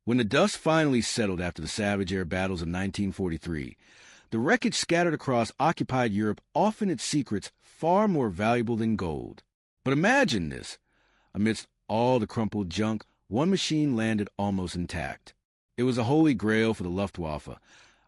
When the dust finally settled after the savage air battles of 1943, the wreckage scattered across occupied Europe offered its secrets far more valuable than gold. But imagine this. Amidst all the crumpled junk, one machine landed almost intact. It was a holy grail for the Luftwaffe,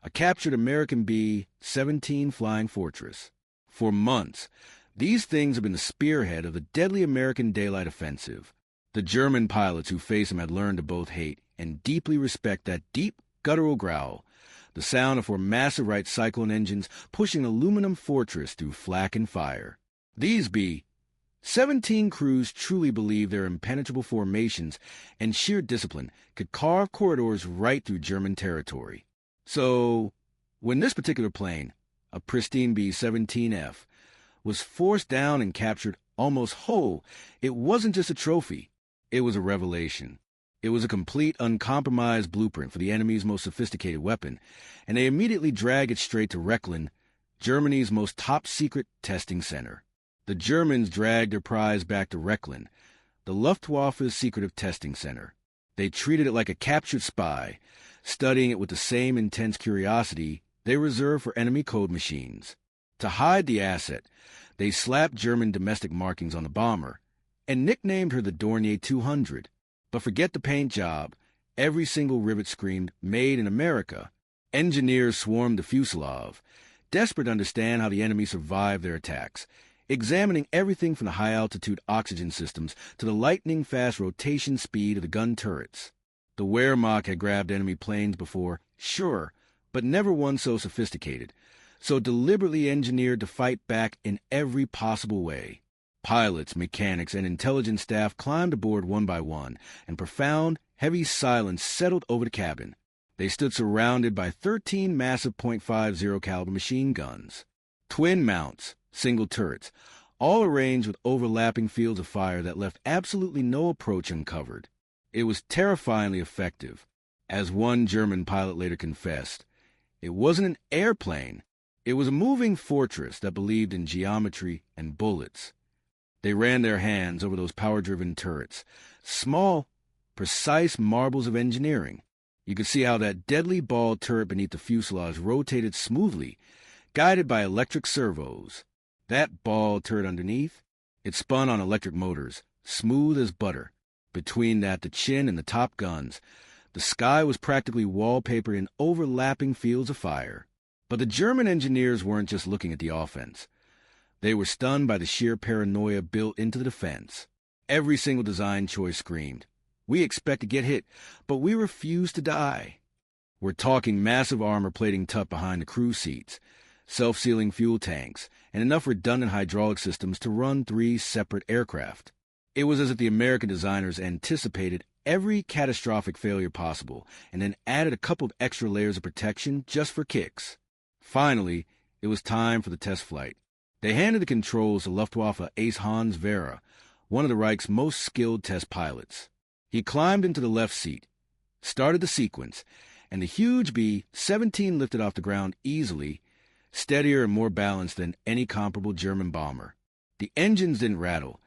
a captured American B-17 Flying Fortress. For months, these things have been the spearhead of the deadly American daylight offensive. The German pilots who faced them had learned to both hate and deeply respect that deep, guttural growl, the sound of four massive Wright Cyclone engines pushing an aluminum fortress through flak and fire. These B-17 crews truly believed their impenetrable formations and sheer discipline could carve corridors right through German territory. So, when this particular plane, a pristine B-17F, was forced down and captured almost whole, it wasn't just a trophy. It was a revelation. It was a complete, uncompromised blueprint for the enemy's most sophisticated weapon, and they immediately dragged it straight to Rechlin, Germany's most top-secret testing center. The Germans dragged their prize back to Rechlin, the Luftwaffe's secretive testing center. They treated it like a captured spy, studying it with the same intense curiosity they reserved for enemy code machines. To hide the asset, they slapped German domestic markings on the bomber and nicknamed her the Dornier 200. But forget the paint job. Every single rivet screamed, "Made in America." Engineers swarmed the fuselage, desperate to understand how the enemy survived their attacks, examining everything from the high-altitude oxygen systems to the lightning-fast rotation speed of the gun turrets. The Wehrmacht had grabbed enemy planes before, sure, but never one so sophisticated, so deliberately engineered to fight back in every possible way. Pilots, mechanics, and intelligence staff climbed aboard one by one, and profound, heavy silence settled over the cabin. They stood surrounded by 13 massive .50 caliber machine guns. Twin mounts, single turrets, all arranged with overlapping fields of fire that left absolutely no approach uncovered. It was terrifyingly effective. As one German pilot later confessed, it wasn't an airplane. It was a moving fortress that believed in geometry and bullets. They ran their hands over those power-driven turrets, small, precise marbles of engineering. You could see how that deadly ball turret beneath the fuselage rotated smoothly, guided by electric servos. That ball turret underneath, it spun on electric motors, smooth as butter. Between that, the chin and the top guns, the sky was practically wallpapered in overlapping fields of fire. But the German engineers weren't just looking at the offense. They were stunned by the sheer paranoia built into the defense. Every single design choice screamed, "We expect to get hit, but we refuse to die." We're talking massive armor plating tucked behind the crew seats, self-sealing fuel tanks, and enough redundant hydraulic systems to run 3 separate aircraft. It was as if the American designers anticipated every catastrophic failure possible and then added a couple of extra layers of protection just for kicks. Finally, it was time for the test flight. They handed the controls to Luftwaffe ace Hans Vera, one of the Reich's most skilled test pilots. He climbed into the left seat, started the sequence, and the huge B-17 lifted off the ground easily, steadier and more balanced than any comparable German bomber. The engines didn't rattle.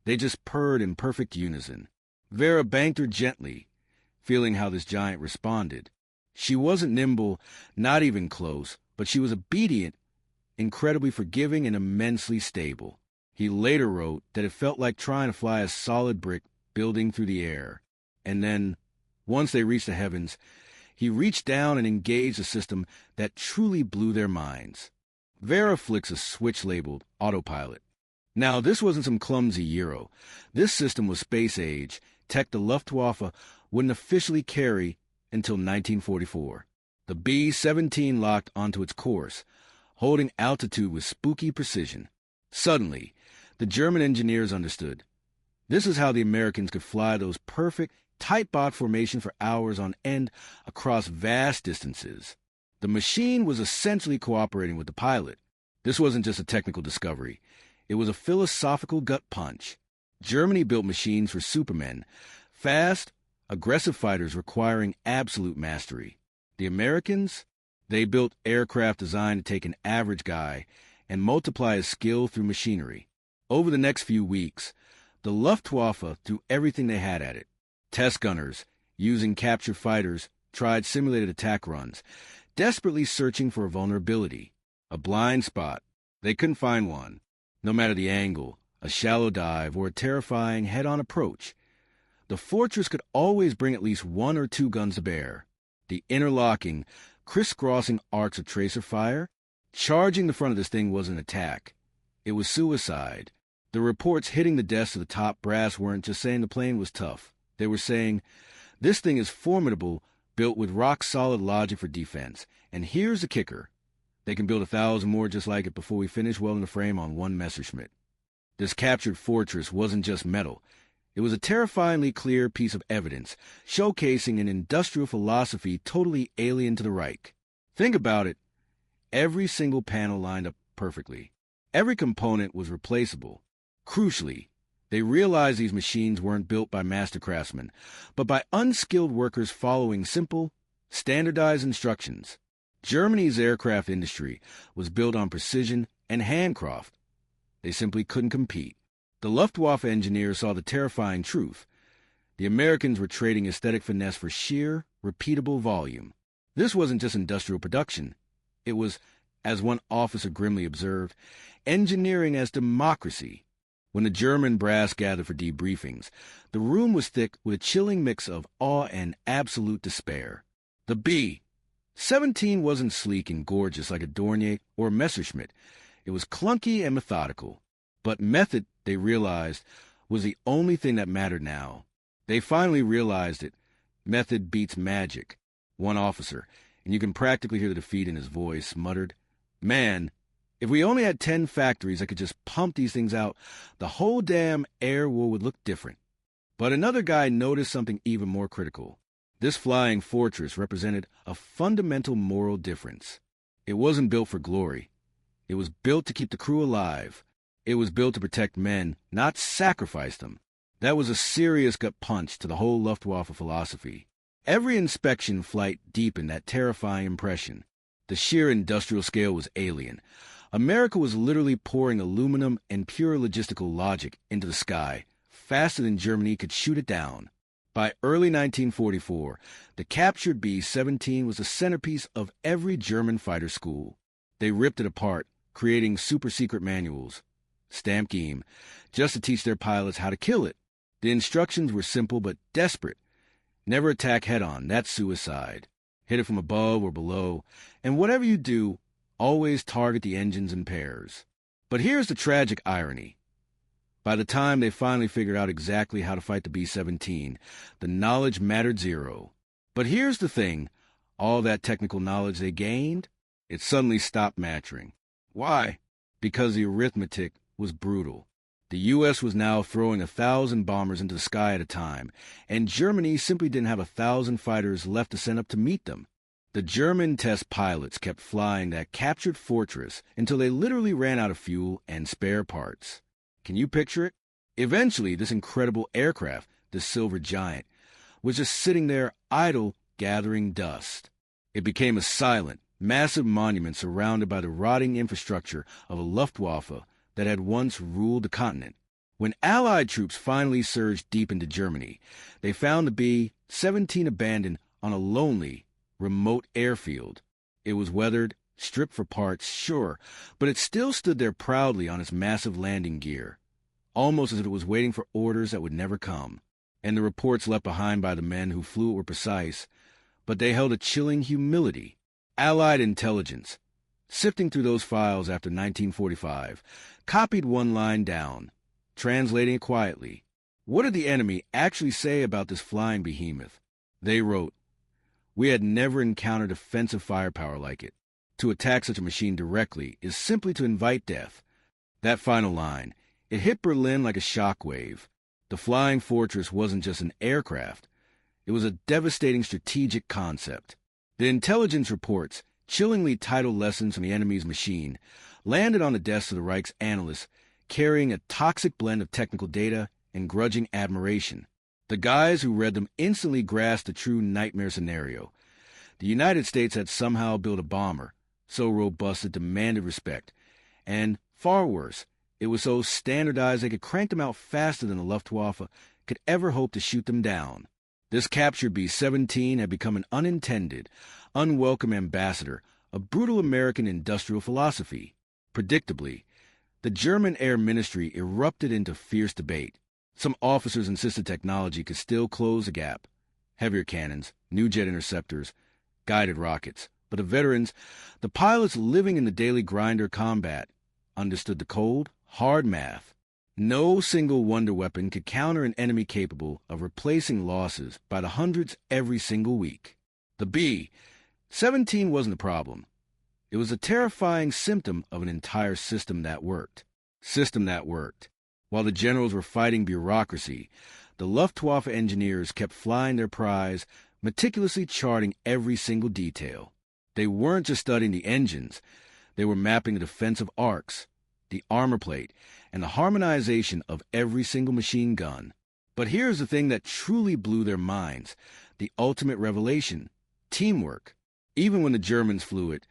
They just purred in perfect unison. Vera banked her gently, feeling how this giant responded. She wasn't nimble, not even close, but she was obedient, incredibly forgiving, and immensely stable. He later wrote that it felt like trying to fly a solid brick building through the air. And then, once they reached the heavens, he reached down and engaged a system that truly blew their minds. Vera flicks a switch labeled autopilot. Now, this wasn't some clumsy Euro. This system was space-age, tech the Luftwaffe wouldn't officially carry until 1944. The B-17 locked onto its course, holding altitude with spooky precision. Suddenly, the German engineers understood. This is how the Americans could fly those perfect, tight-box formations for hours on end across vast distances. The machine was essentially cooperating with the pilot. This wasn't just a technical discovery. It was a philosophical gut punch. Germany built machines for supermen, fast, aggressive fighters requiring absolute mastery. The Americans? They built aircraft designed to take an average guy and multiply his skill through machinery. Over the next few weeks, the Luftwaffe threw everything they had at it. Test gunners, using captured fighters, tried simulated attack runs, desperately searching for a vulnerability, a blind spot. They couldn't find one, no matter the angle, a shallow dive, or a terrifying head-on approach. The fortress could always bring at least one or two guns to bear. The interlocking, crisscrossing arcs of tracer fire. Charging the front of this thing wasn't an attack. It was suicide. The reports hitting the desks of the top brass weren't just saying the plane was tough. They were saying, this thing is formidable, built with rock-solid logic for defense. And here's the kicker. They can build 1,000 more just like it before we finish welding the frame on one Messerschmitt. This captured fortress wasn't just metal. It was a terrifyingly clear piece of evidence, showcasing an industrial philosophy totally alien to the Reich. Think about it. Every single panel lined up perfectly. Every component was replaceable. Crucially, they realized these machines weren't built by master craftsmen, but by unskilled workers following simple, standardized instructions. Germany's aircraft industry was built on precision and handcraft. They simply couldn't compete. The Luftwaffe engineers saw the terrifying truth. The Americans were trading aesthetic finesse for sheer, repeatable volume. This wasn't just industrial production. It was, as one officer grimly observed, engineering as democracy. When the German brass gathered for debriefings, the room was thick with a chilling mix of awe and absolute despair. The B-17 wasn't sleek and gorgeous like a Dornier or a Messerschmitt. It was clunky and methodical. But method, they realized, was the only thing that mattered now. They finally realized it. Method beats magic. One officer, and you can practically hear the defeat in his voice, muttered, "Man, if we only had 10 factories that could just pump these things out, the whole damn air war would look different." But another guy noticed something even more critical. This flying fortress represented a fundamental moral difference. It wasn't built for glory. It was built to keep the crew alive. It was built to protect men, not sacrifice them. That was a serious gut punch to the whole Luftwaffe philosophy. Every inspection flight deepened that terrifying impression. The sheer industrial scale was alien. America was literally pouring aluminum and pure logistical logic into the sky, faster than Germany could shoot it down. By early 1944, the captured B-17 was the centerpiece of every German fighter school. They ripped it apart, creating super-secret manuals, stamp game, just to teach their pilots how to kill it. The instructions were simple but desperate. Never attack head-on, that's suicide. Hit it from above or below, and whatever you do, always target the engines in pairs. But here's the tragic irony. By the time they finally figured out exactly how to fight the B-17, the knowledge mattered zero. But here's the thing, all that technical knowledge they gained, it suddenly stopped mattering. Why? Because the arithmetic was brutal. The U.S. was now throwing 1,000 bombers into the sky at a time, and Germany simply didn't have 1,000 fighters left to send up to meet them. The German test pilots kept flying that captured fortress until they literally ran out of fuel and spare parts. Can you picture it? Eventually, this incredible aircraft, the Silver Giant, was just sitting there idle, gathering dust. It became a silent, massive monument surrounded by the rotting infrastructure of a Luftwaffe that had once ruled the continent. When Allied troops finally surged deep into Germany, they found the B-17 abandoned on a lonely, remote airfield. It was weathered, stripped for parts, sure, but it still stood there proudly on its massive landing gear, almost as if it was waiting for orders that would never come. And the reports left behind by the men who flew it were precise, but they held a chilling humility. Allied intelligence, sifting through those files after 1945, copied one line down, translating it quietly. What did the enemy actually say about this flying behemoth? They wrote, "We had never encountered offensive firepower like it. To attack such a machine directly is simply to invite death." That final line, it hit Berlin like a shockwave. The flying fortress wasn't just an aircraft. It was a devastating strategic concept. The intelligence reports, chillingly titled Lessons from the Enemy's Machine, landed on the desks of the Reich's analysts, carrying a toxic blend of technical data and grudging admiration. The guys who read them instantly grasped the true nightmare scenario. The United States had somehow built a bomber, so robust it demanded respect. And, far worse, it was so standardized they could crank them out faster than the Luftwaffe could ever hope to shoot them down. This captured B-17 had become an unintended, unwelcome ambassador of brutal American industrial philosophy. Predictably, the German Air Ministry erupted into fierce debate. Some officers insisted technology could still close the gap. Heavier cannons, new jet interceptors, guided rockets. But the veterans, the pilots living in the daily grinder combat, understood the cold, hard math. No single wonder weapon could counter an enemy capable of replacing losses by the hundreds every single week. The B-17 wasn't the problem. It was a terrifying symptom of an entire system that worked. While the generals were fighting bureaucracy, the Luftwaffe engineers kept flying their prize, meticulously charting every single detail. They weren't just studying the engines. They were mapping the defensive arcs, the armor plate, and the harmonization of every single machine gun. But here's the thing that truly blew their minds, the ultimate revelation: teamwork. Even when the Germans flew it,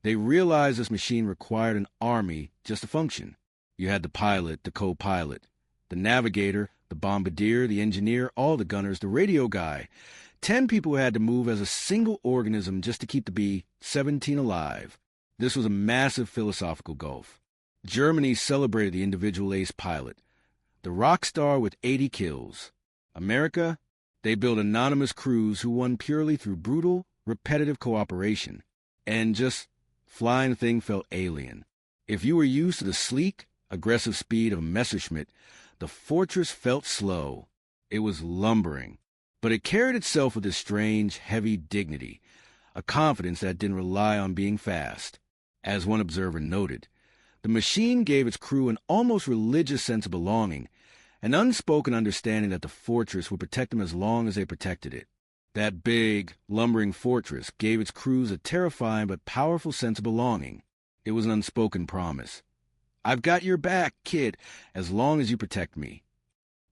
they realized this machine required an army just to function. You had the pilot, the co-pilot, the navigator, the bombardier, the engineer, all the gunners, the radio guy. 10 people who had to move as a single organism just to keep the B-17 alive. This was a massive philosophical gulf. Germany celebrated the individual ace pilot, the rock star with 80 kills. America, they built anonymous crews who won purely through brutal, repetitive cooperation. And just flying the thing felt alien. If you were used to the sleek, aggressive speed of a Messerschmitt, the Fortress felt slow. It was lumbering. But it carried itself with a strange, heavy dignity, a confidence that didn't rely on being fast. As one observer noted, the machine gave its crew an almost religious sense of belonging, an unspoken understanding that the Fortress would protect them as long as they protected it. That big, lumbering Fortress gave its crews a terrifying but powerful sense of belonging. It was an unspoken promise. I've got your back, kid, as long as you protect me.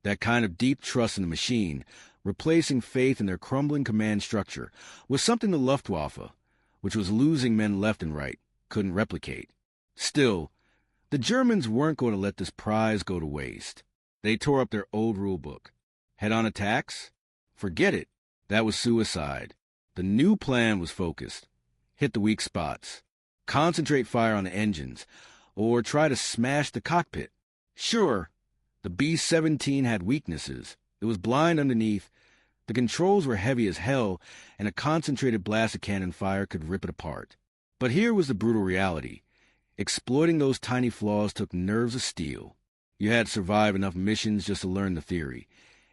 That kind of deep trust in the machine, replacing faith in their crumbling command structure, was something the Luftwaffe, which was losing men left and right, couldn't replicate. Still, the Germans weren't going to let this prize go to waste. They tore up their old rulebook. Head-on attacks? Forget it. That was suicide. The new plan was focused. Hit the weak spots. Concentrate fire on the engines, or try to smash the cockpit. Sure, the B-17 had weaknesses. It was blind underneath. The controls were heavy as hell, and a concentrated blast of cannon fire could rip it apart. But here was the brutal reality. Exploiting those tiny flaws took nerves of steel. You had to survive enough missions just to learn the theory,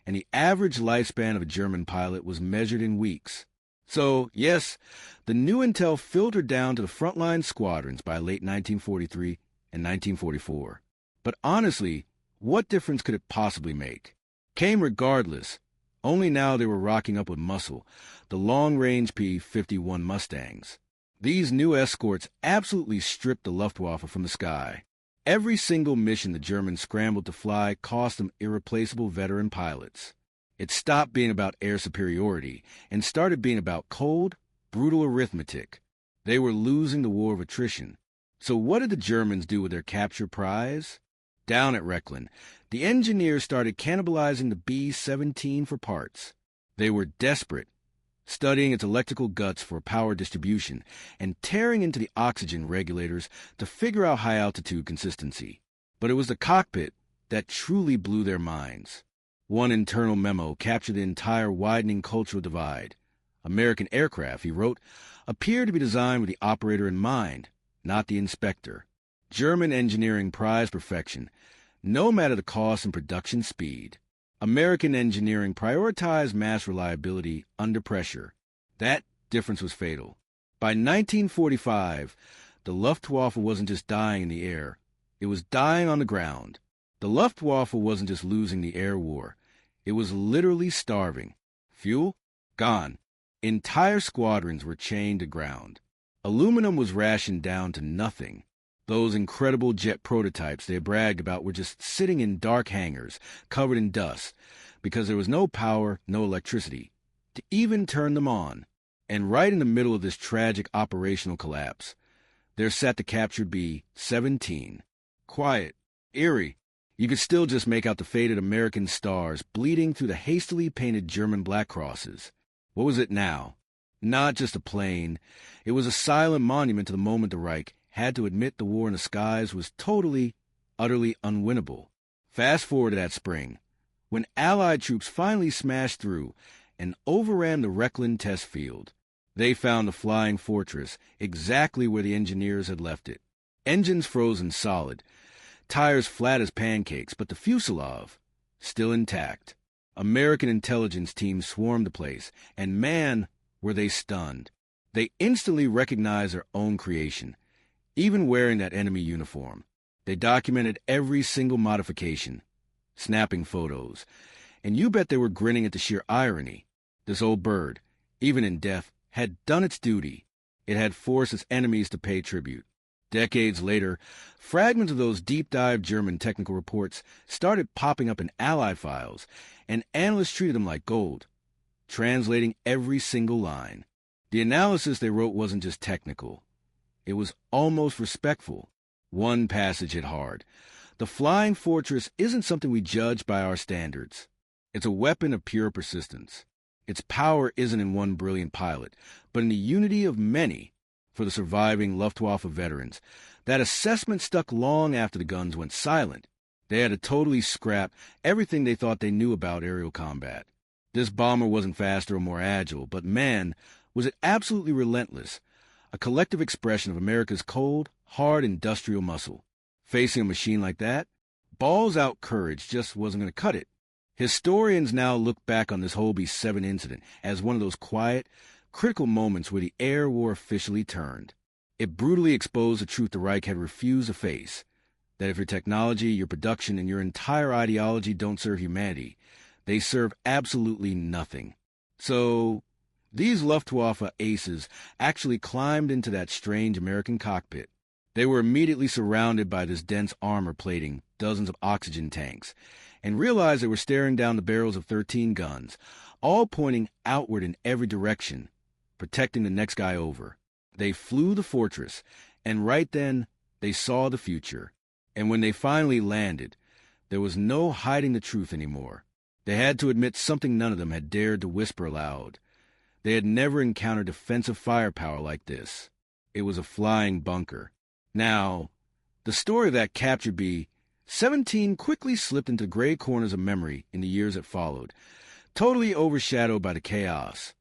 and the average lifespan of a German pilot was measured in weeks. So, yes, the new intel filtered down to the frontline squadrons by late 1943 and 1944. But honestly, what difference could it possibly make? Came regardless. Only now they were rocking up with muscle, the long-range P-51 Mustangs. These new escorts absolutely stripped the Luftwaffe from the sky. Every single mission the Germans scrambled to fly cost them irreplaceable veteran pilots. It stopped being about air superiority and started being about cold, brutal arithmetic. They were losing the war of attrition. So what did the Germans do with their captured prize? Down at Rechlin, the engineers started cannibalizing the B-17 for parts. They were desperate, studying its electrical guts for power distribution and tearing into the oxygen regulators to figure out high-altitude consistency. But it was the cockpit that truly blew their minds. One internal memo captured the entire widening cultural divide. American aircraft, he wrote, appear to be designed with the operator in mind, not the inspector. German engineering prized perfection, no matter the cost and production speed. American engineering prioritized mass reliability under pressure. That difference was fatal. By 1945, the Luftwaffe wasn't just dying in the air. It was dying on the ground. The Luftwaffe wasn't just losing the air war. It was literally starving. Fuel? Gone. Entire squadrons were chained to ground. Aluminum was rationed down to nothing. Those incredible jet prototypes they bragged about were just sitting in dark hangars, covered in dust, because there was no power, no electricity, to even turn them on. And right in the middle of this tragic operational collapse, there sat the captured B-17. Quiet, eerie, You could still just make out the faded American stars bleeding through the hastily painted German black crosses. What was it now? Not just a plane. It was a silent monument to the moment the Reich had to admit the war in the skies was totally, utterly unwinnable. Fast forward to that spring, when Allied troops finally smashed through and overran the Reckland test field. They found the flying fortress exactly where the engineers had left it. Engines frozen solid, tires flat as pancakes, but the fuselage still intact. American intelligence teams swarmed the place, and man, were they stunned. They instantly recognized their own creation, even wearing that enemy uniform. They documented every single modification, snapping photos, and you bet they were grinning at the sheer irony. This old bird, even in death, had done its duty. It had forced its enemies to pay tribute. Decades later, fragments of those deep-dive German technical reports started popping up in Allied files, and analysts treated them like gold, translating every single line. The analysis they wrote wasn't just technical. It was almost respectful. One passage hit hard. The flying fortress isn't something we judge by our standards. It's a weapon of pure persistence. Its power isn't in one brilliant pilot, but in the unity of many. For the surviving Luftwaffe veterans, that assessment stuck long after the guns went silent. They had to totally scrap everything they thought they knew about aerial combat. This bomber wasn't faster or more agile, but man, was it absolutely relentless, a collective expression of America's cold, hard industrial muscle. Facing a machine like that, balls-out courage just wasn't going to cut it. Historians now look back on this whole B-17 incident as one of those quiet, critical moments where the air war officially turned. It brutally exposed the truth the Reich had refused to face, that if your technology, your production, and your entire ideology don't serve humanity, they serve absolutely nothing. So, these Luftwaffe aces actually climbed into that strange American cockpit. They were immediately surrounded by this dense armor plating, dozens of oxygen tanks, and realized they were staring down the barrels of 13 guns, all pointing outward in every direction, protecting the next guy over. They flew the fortress, and right then, they saw the future. And when they finally landed, there was no hiding the truth anymore. They had to admit something none of them had dared to whisper aloud. They had never encountered defensive firepower like this. It was a flying bunker. Now, the story of that captured B-17 quickly slipped into gray corners of memory in the years that followed, totally overshadowed by the chaos.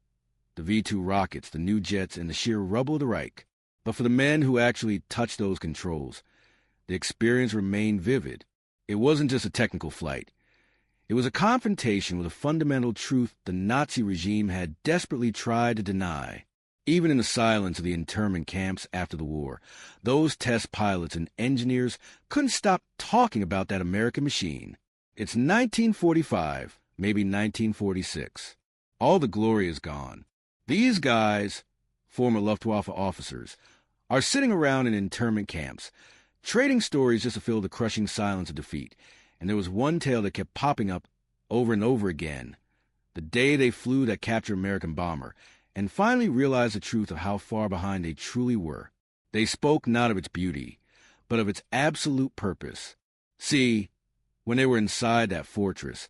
The V-2 rockets, the new jets, and the sheer rubble of the Reich. But for the men who actually touched those controls, the experience remained vivid. It wasn't just a technical flight. It was a confrontation with a fundamental truth the Nazi regime had desperately tried to deny. Even in the silence of the internment camps after the war, those test pilots and engineers couldn't stop talking about that American machine. It's 1945, maybe 1946. All the glory is gone. These guys, former Luftwaffe officers, are sitting around in internment camps, trading stories just to fill the crushing silence of defeat. And there was one tale that kept popping up over and over again. The day they flew that captured American bomber, and finally realized the truth of how far behind they truly were. They spoke not of its beauty, but of its absolute purpose. See, when they were inside that fortress,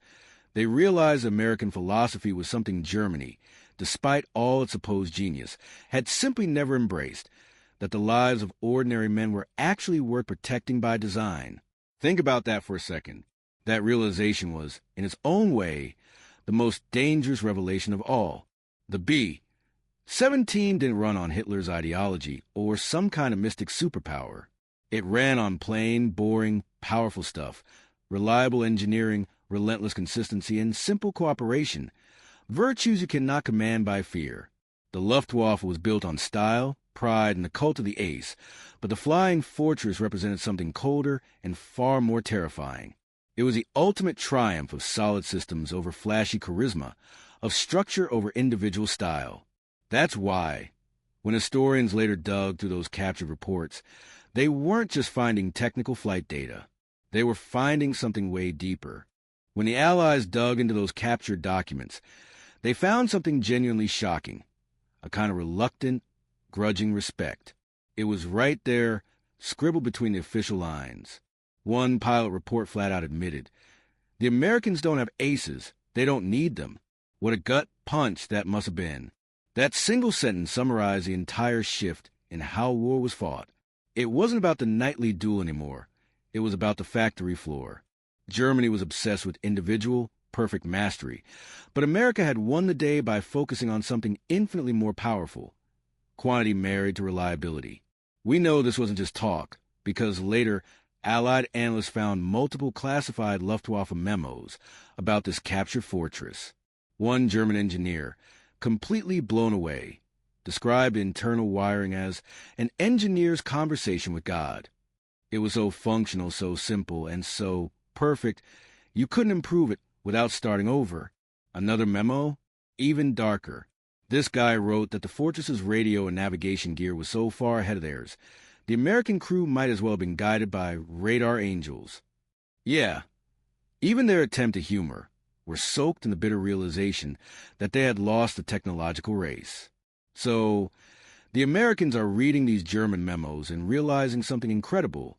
they realized American philosophy was something Germany, despite all its supposed genius, had simply never embraced, that the lives of ordinary men were actually worth protecting by design. Think about that for a second. That realization was, in its own way, the most dangerous revelation of all. The B-17 didn't run on Hitler's ideology or some kind of mystic superpower. It ran on plain, boring, powerful stuff, reliable engineering, relentless consistency, and simple cooperation, virtues you cannot command by fear. The Luftwaffe was built on style, pride, and the cult of the ace, but the flying fortress represented something colder and far more terrifying. It was the ultimate triumph of solid systems over flashy charisma, of structure over individual style. That's why, when historians later dug through those captured reports, they weren't just finding technical flight data. They were finding something way deeper. When the Allies dug into those captured documents, they found something genuinely shocking, a kind of reluctant, grudging respect. It was right there, scribbled between the official lines. One pilot report flat out admitted, "The Americans don't have aces. They don't need them." What a gut punch that must have been. That single sentence summarized the entire shift in how war was fought. It wasn't about the nightly duel anymore. It was about the factory floor. Germany was obsessed with individual, perfect mastery, but America had won the day by focusing on something infinitely more powerful: quantity married to reliability. We know this wasn't just talk, because later, Allied analysts found multiple classified Luftwaffe memos about this captured fortress. One German engineer, completely blown away, described internal wiring as an engineer's conversation with God. It was so functional, so simple, and so perfect, you couldn't improve it without starting over. Another memo, even darker. This guy wrote that the fortress's radio and navigation gear was so far ahead of theirs, the American crew might as well have been guided by radar angels. Yeah, even their attempt at humor were soaked in the bitter realization that they had lost the technological race. So, the Americans are reading these German memos and realizing something incredible.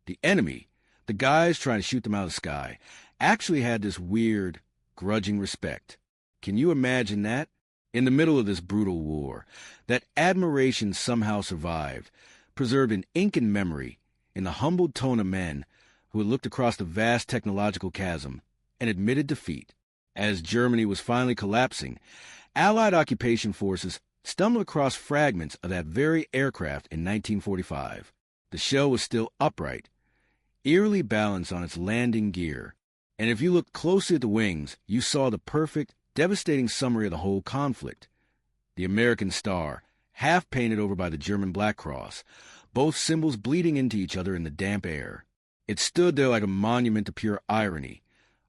The enemy, the guys trying to shoot them out of the sky, actually had this weird, grudging respect. Can you imagine that? In the middle of this brutal war, that admiration somehow survived, preserved in ink and memory, in the humbled tone of men who had looked across the vast technological chasm and admitted defeat. As Germany was finally collapsing, Allied occupation forces stumbled across fragments of that very aircraft in 1945. The shell was still upright, eerily balanced on its landing gear, and if you looked closely at the wings, you saw the perfect, devastating summary of the whole conflict. The American star, half painted over by the German Black Cross, both symbols bleeding into each other in the damp air. It stood there like a monument to pure irony,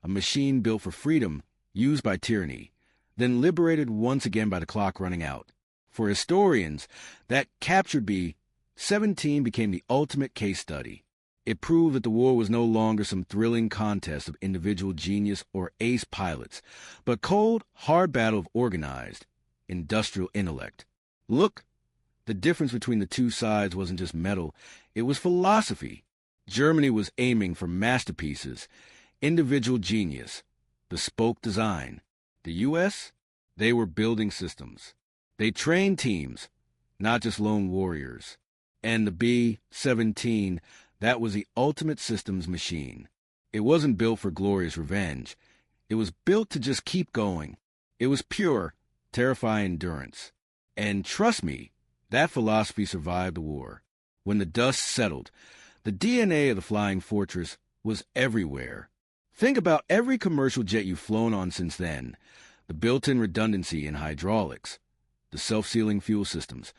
a machine built for freedom, used by tyranny, then liberated once again by the clock running out. For historians, that captured B-17 became the ultimate case study. It proved that the war was no longer some thrilling contest of individual genius or ace pilots, but a cold, hard battle of organized, industrial intellect. Look, the difference between the two sides wasn't just metal, it was philosophy. Germany was aiming for masterpieces, individual genius, bespoke design. The U.S., they were building systems. They trained teams, not just lone warriors. And the B-17, that was the ultimate systems machine. It wasn't built for glorious revenge. It was built to just keep going. It was pure, terrifying endurance. And trust me, that philosophy survived the war. When the dust settled, the DNA of the flying fortress was everywhere. Think about every commercial jet you've flown on since then, the built-in redundancy in hydraulics, the self-sealing fuel systems,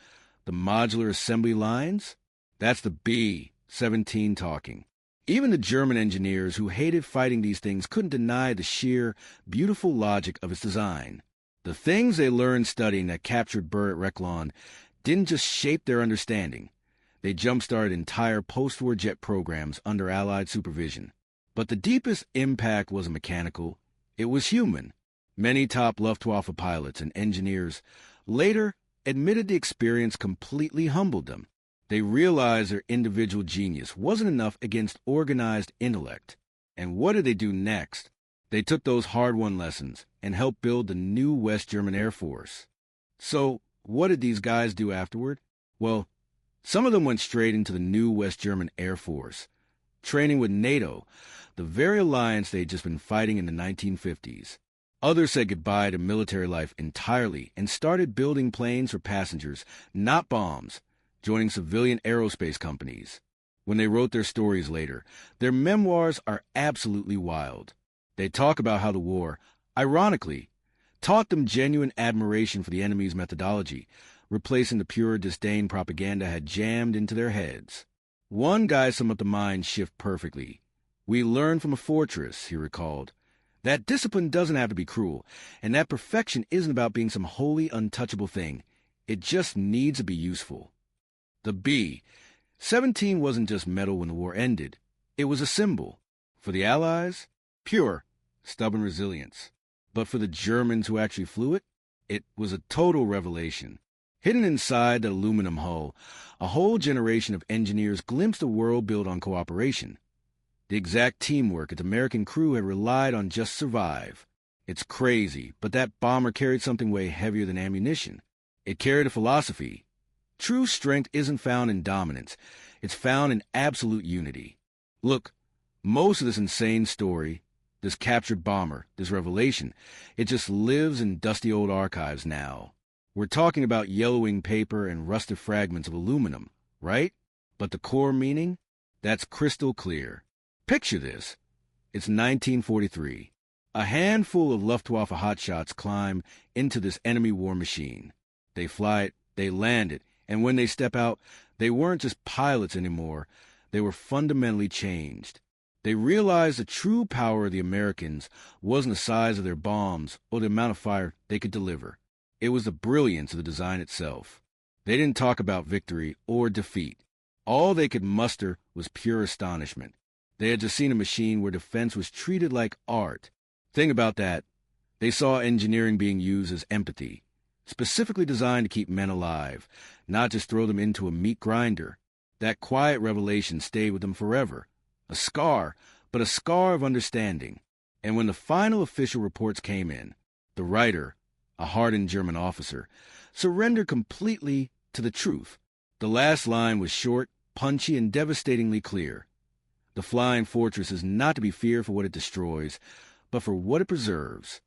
the modular assembly lines. That's the B-17 talking. Even the German engineers who hated fighting these things couldn't deny the sheer, beautiful logic of its design. The things they learned studying that captured Burr at Rechlon didn't just shape their understanding. They jump-started entire post-war jet programs under Allied supervision. But the deepest impact wasn't mechanical. It was human. Many top Luftwaffe pilots and engineers later admitted the experience completely humbled them. They realized their individual genius wasn't enough against organized intellect. And what did they do next? They took those hard-won lessons and helped build the new West German Air Force. So, what did these guys do afterward? Well, some of them went straight into the new West German Air Force, training with NATO, the very alliance they'd just been fighting in the 1950s. Others said goodbye to military life entirely and started building planes for passengers, not bombs, joining civilian aerospace companies. When they wrote their stories later, their memoirs are absolutely wild. They talk about how the war, ironically, taught them genuine admiration for the enemy's methodology, replacing the pure disdain propaganda had jammed into their heads. One guy summed up the mind shift perfectly. "We learned from a fortress," he recalled, "that discipline doesn't have to be cruel, and that perfection isn't about being some wholly untouchable thing. It just needs to be useful." The B-17 wasn't just metal when the war ended. It was a symbol. For the Allies, pure, stubborn resilience. But for the Germans who actually flew it, it was a total revelation. Hidden inside the aluminum hull, a whole generation of engineers glimpsed a world built on cooperation. The exact teamwork its American crew had relied on just survive. It's crazy, but that bomber carried something way heavier than ammunition. It carried a philosophy. True strength isn't found in dominance. It's found in absolute unity. Look, most of this insane story, this captured bomber, this revelation, it just lives in dusty old archives now. We're talking about yellowing paper and rusted fragments of aluminum, right? But the core meaning? That's crystal clear. Picture this. It's 1943. A handful of Luftwaffe hotshots climb into this enemy war machine. They fly it, they land it, and when they step out, they weren't just pilots anymore. They were fundamentally changed. They realized the true power of the Americans wasn't the size of their bombs or the amount of fire they could deliver. It was the brilliance of the design itself. They didn't talk about victory or defeat. All they could muster was pure astonishment. They had just seen a machine where defense was treated like art. Think about that. They saw engineering being used as empathy, specifically designed to keep men alive, not just throw them into a meat grinder. That quiet revelation stayed with them forever. A scar, but a scar of understanding. And when the final official reports came in, the writer, a hardened German officer, surrendered completely to the truth. The last line was short, punchy, and devastatingly clear. The flying fortress is not to be feared for what it destroys, but for what it preserves.